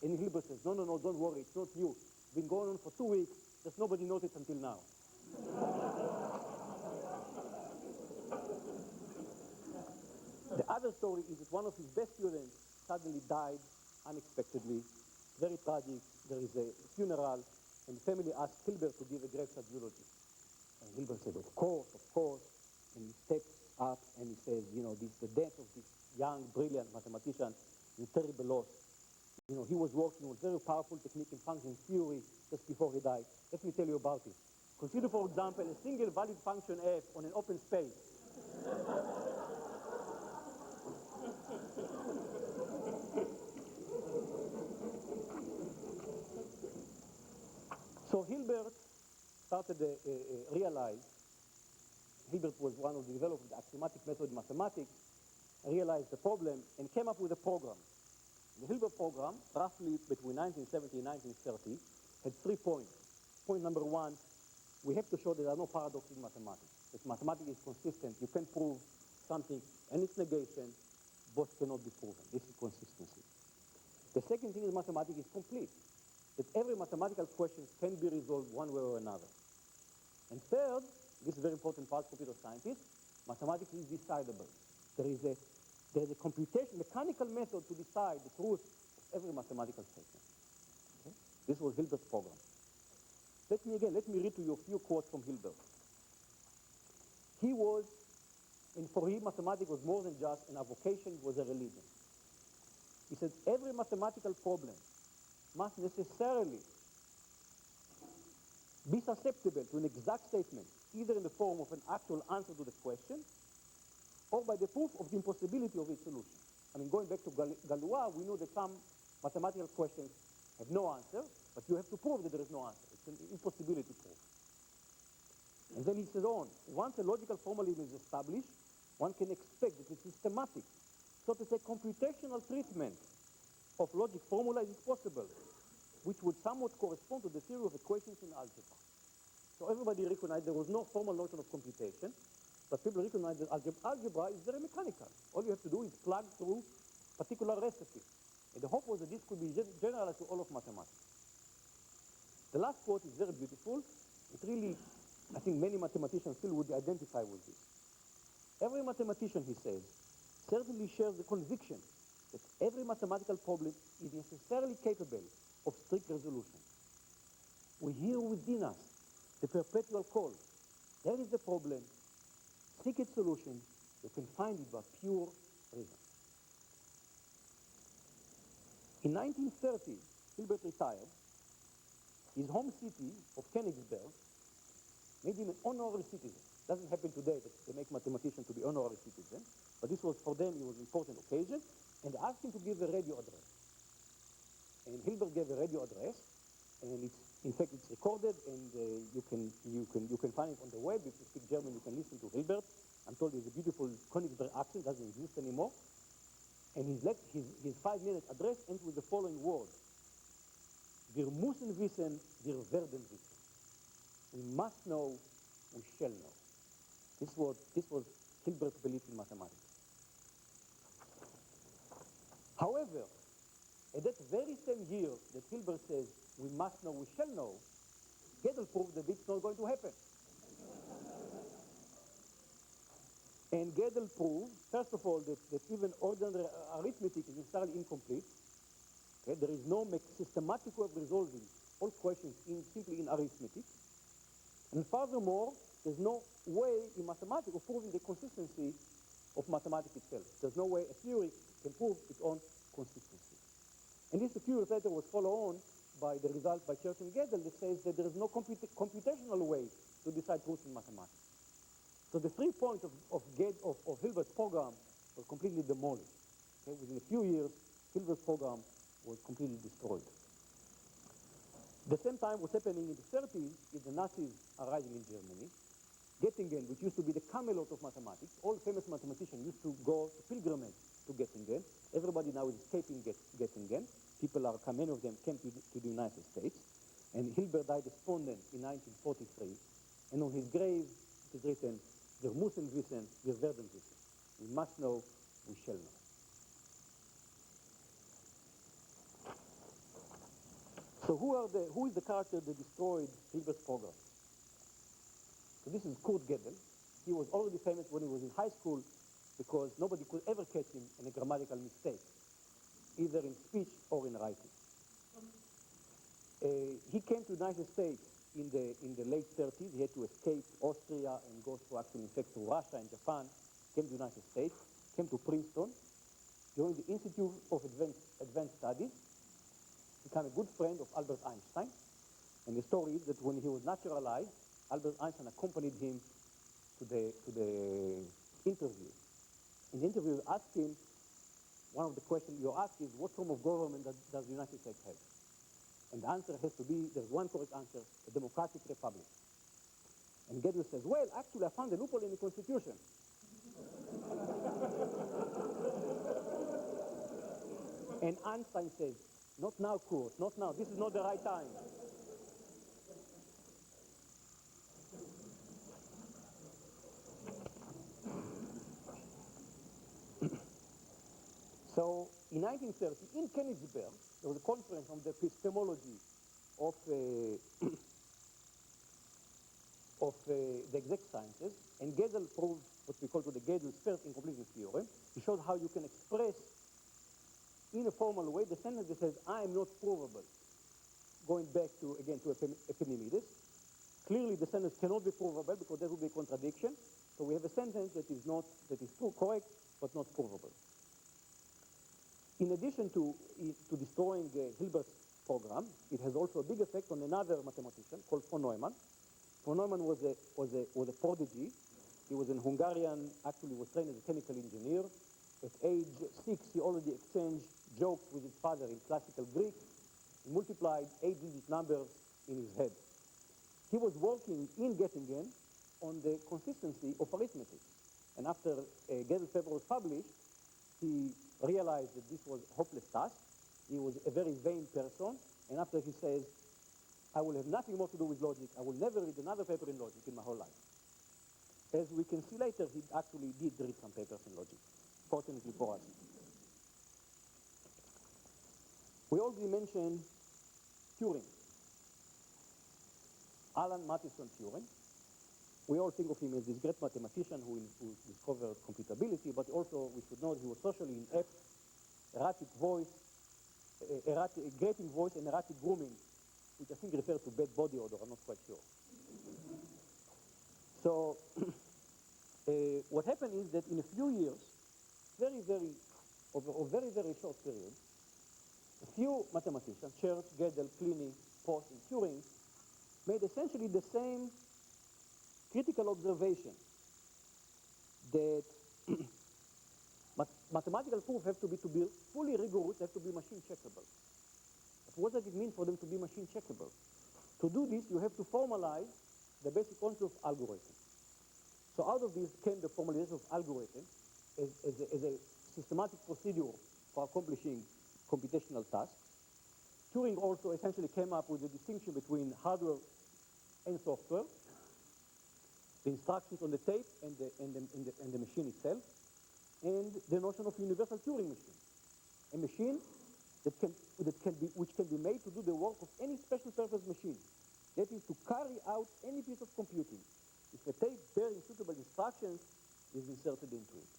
B: And Hilbert says, no, don't worry, it's not you. It's been going on for 2 weeks, just nobody noticed until now. The other story is that one of his best students suddenly died unexpectedly, very tragic. There is a funeral, and the family asked Hilbert to give a graveside eulogy. And Hilbert said, of course. And he steps up and he says, the death of this young, brilliant mathematician is a terrible loss. He was working on a very powerful technique in function theory just before he died. Let me tell you about it. Consider, for example, a single valid function f on an open space. So Hilbert started to realize, Hilbert was one of the developers of the axiomatic method in mathematics, realized the problem and came up with a program. The Hilbert program, roughly between 1970 and 1930, had 3 points. Point number 1, we have to show that there are no paradoxes in mathematics. That mathematics is consistent. You can prove something and its negation, both cannot be proven. This is consistency. The second thing is mathematics is complete. That every mathematical question can be resolved one way or another. And third, this is very important for us computer scientists, mathematics is decidable. There is a mechanical method to decide the truth of every mathematical statement. Okay? This was Hilbert's program. Let me read to you a few quotes from Hilbert. And for him, mathematics was more than just an avocation, it was a religion. He said, every mathematical problem must necessarily be susceptible to an exact statement, either in the form of an actual answer to the question, or by the proof of the impossibility of its solution. Going back to Galois, we know that some mathematical questions have no answer, but you have to prove that there is no answer. It's an impossibility proof. And then he says on, once a logical formalism is established, one can expect that a systematic, so to say, computational treatment of logic formulas is possible, which would somewhat correspond to the theory of equations in algebra. So everybody recognized there was no formal notion of computation, but people recognized that algebra is very mechanical. All you have to do is plug through particular recipes. And the hope was that this could be generalized to all of mathematics. The last quote is very beautiful. It really, I think many mathematicians still would identify with this. Every mathematician, he says, certainly shares the conviction that every mathematical problem is necessarily capable of strict resolution. We hear within us the perpetual call. There is the problem. Seek its solution. You can find it by pure reason. In 1930, Hilbert retired. His home city of Königsberg made him an honorary citizen. Doesn't happen today that they make mathematicians to be honorary citizens, but this was for them, it was an important occasion, and they asked him to give a radio address. And Hilbert gave a radio address, and in fact it's recorded, and you can find it on the web. If you speak German, you can listen to Hilbert. I'm told there's a beautiful Königsberg accent, doesn't exist anymore. And his 5-minute address ends with the following words: Wir müssen wissen, wir werden wissen. We must know, we shall know. This was Hilbert's belief in mathematics. However, at that very same year that Hilbert says, we must know, we shall know, Gödel proved that it's not going to happen. And Gödel proved, first of all, that even ordinary arithmetic is entirely incomplete. Okay? There is no systematic way of resolving all questions simply in arithmetic. And furthermore, there's no way in mathematics of proving the consistency of mathematics itself. There's no way a theory can prove its own consistency. And this a few years later was followed on by the result by Peirce and Gödel that says that there is no computational way to decide truth in mathematics. So the 3 points of Hilbert's program were completely demolished. Okay? Within a few years, Hilbert's program was completely destroyed. The same time, what's happening in the 30s is the Nazis are rising in Germany. Göttingen, which used to be the Camelot of mathematics, all famous mathematicians used to go to pilgrimage to Göttingen. Everybody now is escaping Göttingen. Many of them came to the United States. And Hilbert died despondent in 1943. And on his grave it is written, Wir müssen wissen, wir werden wissen. We must know, we shall know. So who is the character that destroyed Hilbert's program? So this is Kurt Gödel. He was already famous when he was in high school because nobody could ever catch him in a grammatical mistake, either in speech or in writing. He came to the United States in the late 30s. He had to escape Austria and go through, actually, in fact, to Russia and Japan. Came to the United States, came to Princeton, joined the Institute of Advanced Studies, became a good friend of Albert Einstein. And the story is that when he was naturalized, Albert Einstein accompanied him to the interview. In the interview, asked him, one of the questions you ask is, what form of government does the United States have? And the answer has to be, there's one correct answer, a democratic republic. And Gödel says, well, actually, I found a loophole in the Constitution. And Einstein says, not now, Kurt, not now. This is not the right time. So in 1930, in Königsberg, there was a conference on the epistemology of the exact sciences, and Gödel proved what we call the Gödel's first incompleteness theorem. He showed how you can express in a formal way the sentence that says, I am not provable. Going back to, again, to Epimenides. Clearly, the sentence cannot be provable because there will be a contradiction. So we have a sentence that is true, correct, but not provable. In addition to destroying Hilbert's program, it has also a big effect on another mathematician called von Neumann. Von Neumann was a prodigy. He was in Hungarian, actually was trained as a chemical engineer. At age 6, he already exchanged jokes with his father in classical Greek. He multiplied 8-digit numbers in his head. He was working in Göttingen on the consistency of arithmetic. And after Gödel's paper was published, he realized that this was a hopeless task. He was a very vain person. And after he says, I will have nothing more to do with logic. I will never read another paper in logic in my whole life. As we can see later, he actually did read some papers in logic, fortunately for us. We already mentioned Turing. Alan Matheson Turing. We all think of him as this great mathematician who discovered computability, but also we should know he was socially inept, erratic voice, grating voice and erratic grooming, which I think refers to bad body odor, I'm not quite sure. So what happened is that in a few years, over a very, very short period, a few mathematicians, Church, Gödel, Pliny, Post, and Turing, made essentially the same critical observation that mathematical proofs have to be fully rigorous, have to be machine checkable. But what does it mean for them to be machine checkable? To do this, you have to formalize the basic concept of algorithm. So out of this came the formalization of algorithm as a systematic procedure for accomplishing computational tasks. Turing also essentially came up with the distinction between hardware and software, the instructions on the tape and the machine itself, and the notion of universal Turing machine, a machine which can be made to do the work of any special purpose machine. That is, to carry out any piece of computing if a tape bearing suitable instructions is inserted into it.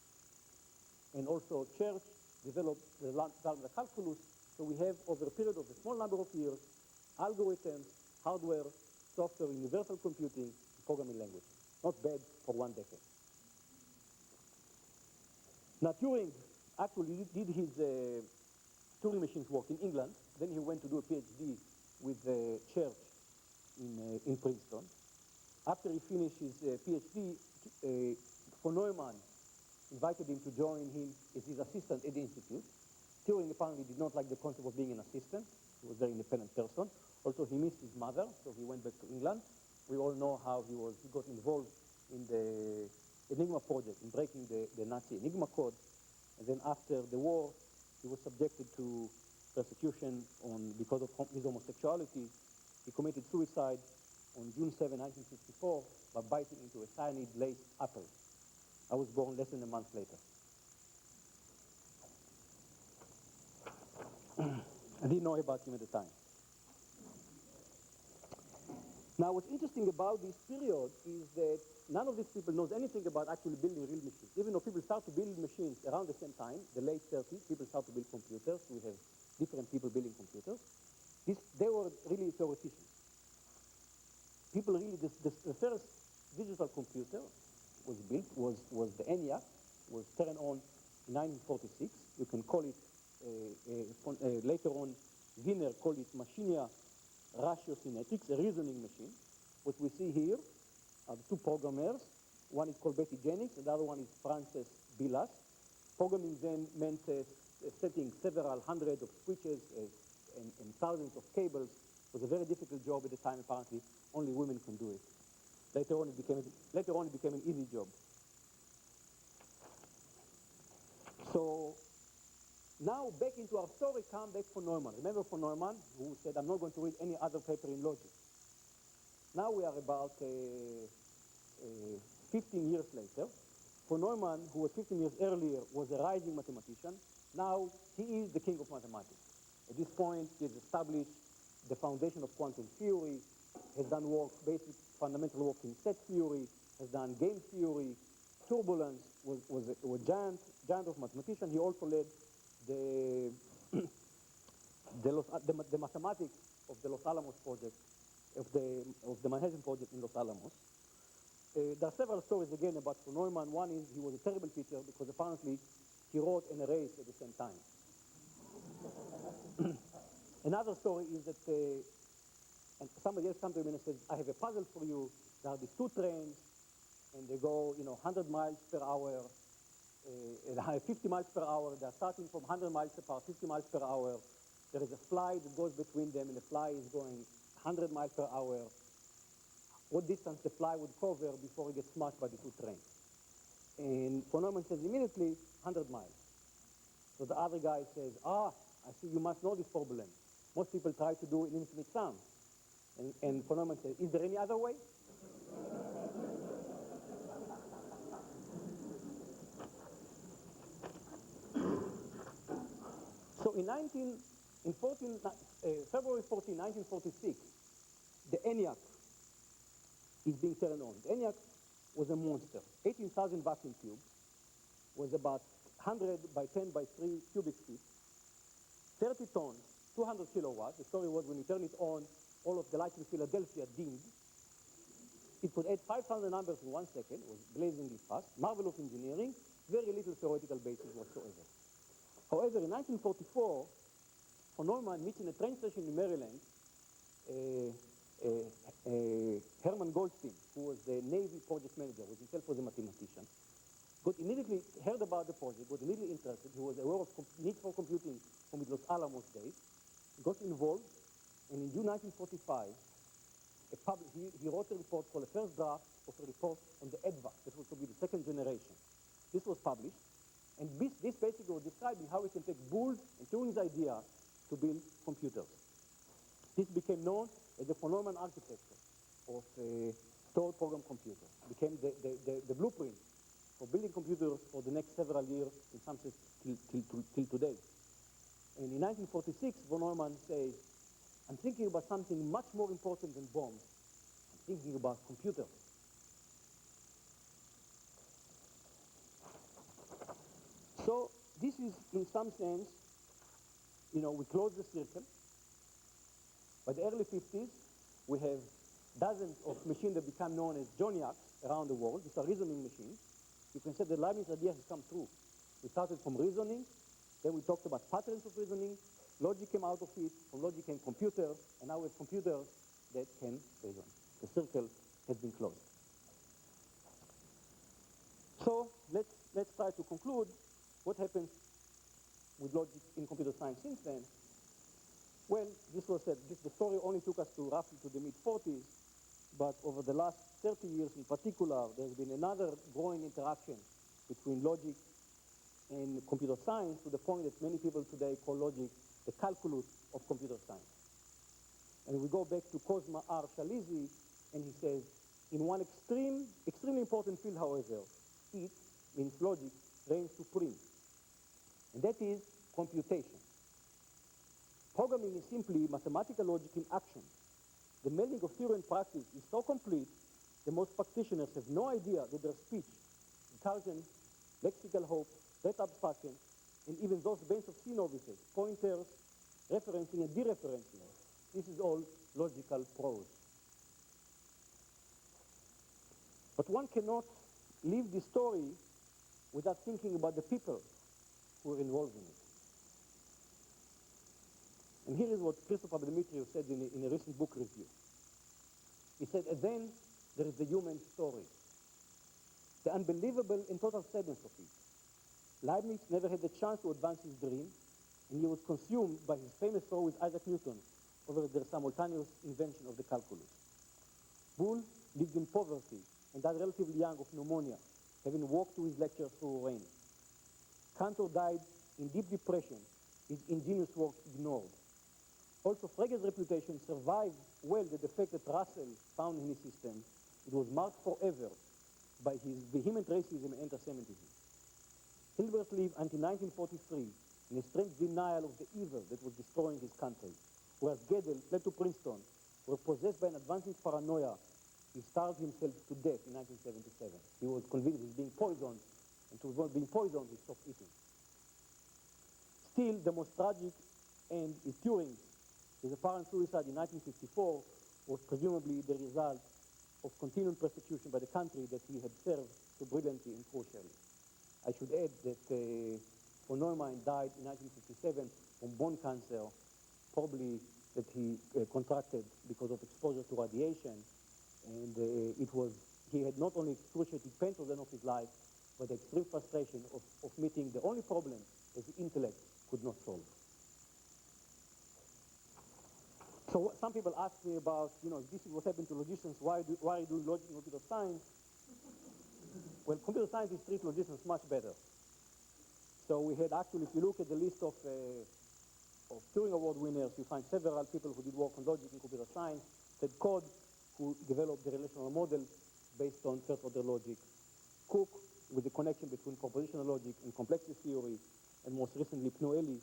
B: And also Church developed the lambda calculus, so we have, over a period of a small number of years, algorithms, hardware, software, universal computing, programming language. Not bad for one decade. Now Turing actually did his Turing machines work in England. Then he went to do a PhD with Church in Princeton. After he finished his PhD, von Neumann invited him to join him as his assistant at the institute. Turing apparently did not like the concept of being an assistant. He was a very independent person. Also, he missed his mother, so he went back to England. We all know how he got involved in the Enigma project, in breaking the Nazi Enigma code. And then after the war, he was subjected to persecution because of his homosexuality. He committed suicide on June 7, 1954, by biting into a cyanide-laced apple. I was born less than a month later. I didn't know about him at the time. Now, what's interesting about this period is that none of these people knows anything about actually building real machines. Even though people start to build machines around the same time, the late 30s, people start to build computers. We have different people building computers. They were really theoreticians. People really, the first digital computer was built, was the ENIAC, was turned on in 1946. You can call it, later on, Wiener called it Machinia Ratiosymmetrics, a reasoning machine. What we see here are the two programmers. One is called Betty Jennings, and the other one is Frances Bilas. Programming then meant setting several hundred of switches and thousands of cables. It was a very difficult job at the time, apparently. Only women can do it. Later on, it became an easy job. So now, back into our story, come back for Neumann. Remember for Neumann, who said, I'm not going to read any other paper in logic. Now we are about 15 years later. For Neumann, who was 15 years earlier, was a rising mathematician. Now he is the king of mathematics. At this point, he has established the foundation of quantum theory, has done work, basic fundamental work in set theory, has done game theory. Turbulence was a giant of mathematician. He also led the mathematics of the Los Alamos project, of the Manhattan project in Los Alamos. There are several stories again about von Neumann. One is he was a terrible teacher because apparently he wrote and erased at the same time. Another story is that and somebody else comes to him and says, I have a puzzle for you. There are these two trains, and they go 100 miles per hour, 50 miles per hour. They're starting from 100 miles per hour, 50 miles per hour. There is a fly that goes between them, and the fly is going 100 miles per hour. What distance the fly would cover before it gets smashed by the two trains? And von Neumann says immediately 100 miles. So the other guy says, I see you must know this problem. Most people try to do an infinite sum. And von Neumann says, is there any other way? So in February 14, 1946, the ENIAC is being turned on. The ENIAC was a monster. 18,000 vacuum tubes, was about 100 by 10 by 3 cubic feet, 30 tons, 200 kilowatts. The story was when you turn it on, all of the lights in Philadelphia dimmed. It could add 5,000 numbers in 1 second. It was blazingly fast. Marvel of engineering, very little theoretical basis whatsoever. However, in 1944, von Neumann meets in a train station in Maryland Hermann Goldstein, who was the Navy project manager, who himself was a mathematician. Got immediately heard about the project, got immediately interested. He was aware of need for computing from the Los Alamos days, got involved, and in June 1945, he wrote a report called the first draft of a report on the EDVAC, that was to be the second generation. This was published, and this basically was describing how we can take Boole's and Turing's idea to build computers. This became known as the von Neumann architecture of stored program computers. It became the blueprint for building computers for the next several years, in some sense till today. And in 1946, von Neumann says, I'm thinking about something much more important than bombs. I'm thinking about computers. So this is, in some sense, we close the circle. By the early 50s, we have dozens of machines that become known as Joniacs around the world. These are reasoning machines. You can say the Leibniz idea has come true. We started from reasoning, then we talked about patterns of reasoning, logic came out of it, from logic came computers, and now we have computers that can reason. The circle has been closed. So let's try to conclude what happens with logic in computer science since then. Well, the story only took us to roughly to the mid-40s, but over the last 30 years in particular, there's been another growing interaction between logic and computer science to the point that many people today call logic the calculus of computer science. And we go back to Cosma R. Shalizi, and he says, in one extremely important field, however, it, means logic, reigns supreme. And that is computation. Programming is simply mathematical logic in action. The melding of theory and practice is so complete, the most practitioners have no idea that their speech, recursion, lexical hope, data abstraction, and even those bands of C novices, pointers, referencing and dereferencing, this is all logical prose. But one cannot leave this story without thinking about the people who are involved in it. And here is what Christopher Demetriou said in a recent book review. He said, and then there is the human story, the unbelievable and total sadness of it. Leibniz never had the chance to advance his dream, and he was consumed by his famous war with Isaac Newton over the simultaneous invention of the calculus. Boole lived in poverty and died relatively young of pneumonia, having walked to his lectures through rain. Cantor died in deep depression, his ingenious work ignored. Also, Frege's reputation survived well the defect that Russell found in his system. It was marked forever by his vehement racism and anti-Semitism. Hilbert lived until 1943 in a strange denial of the evil that was destroying his country, whereas Gödel fled to Princeton, where possessed by an advancing paranoia, he starved himself to death in 1977. He was convinced he was being poisoned, and to avoid being poisoned, he stopped eating. Still, the most tragic end is Turing. His apparent suicide in 1954 was presumably the result of continued persecution by the country that he had served so brilliantly and crucially. I should add that von Neumann died in 1957 from bone cancer, probably that he contracted because of exposure to radiation, and he had not only excruciating pain to the end of his life, but the extreme frustration of meeting the only problem that the intellect could not solve. So some people ask me about, if this is what happened to logicians, why are you doing logic in computer science? Well, computer scientists treat logicians much better. So we had actually, if you look at the list of Turing Award winners, you find several people who did work on logic in computer science. Ted Code, who developed the relational model based on first-order logic. Cook, with the connection between propositional logic and complexity theory, and most recently Pnoeli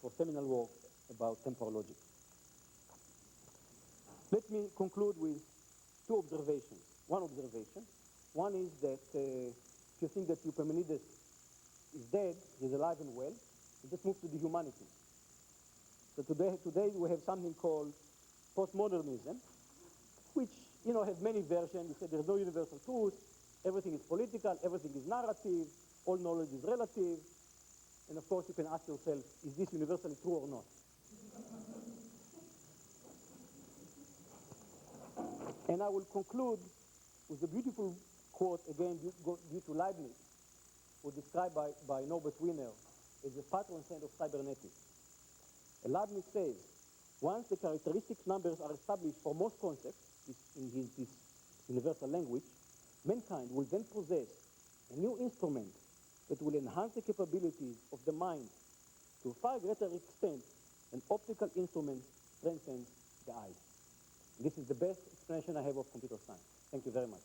B: for seminal work about temporal logic. Let me conclude with two observations. One observation. One is that if you think that Eupimenides is dead, he's alive and well, you just move to the humanities. So today we have something called postmodernism, which has many versions. You say there's no universal truth, everything is political, everything is narrative, all knowledge is relative, and of course you can ask yourself, is this universally true or not? And I will conclude with a beautiful quote, again, due to Leibniz, who described by Norbert Wiener as the patron saint of cybernetics. And Leibniz says, once the characteristic numbers are established for most concepts, in this universal language, mankind will then possess a new instrument that will enhance the capabilities of the mind to a far greater extent than optical instruments transcend the eye. This is the best explanation I have of computer science. Thank you very much.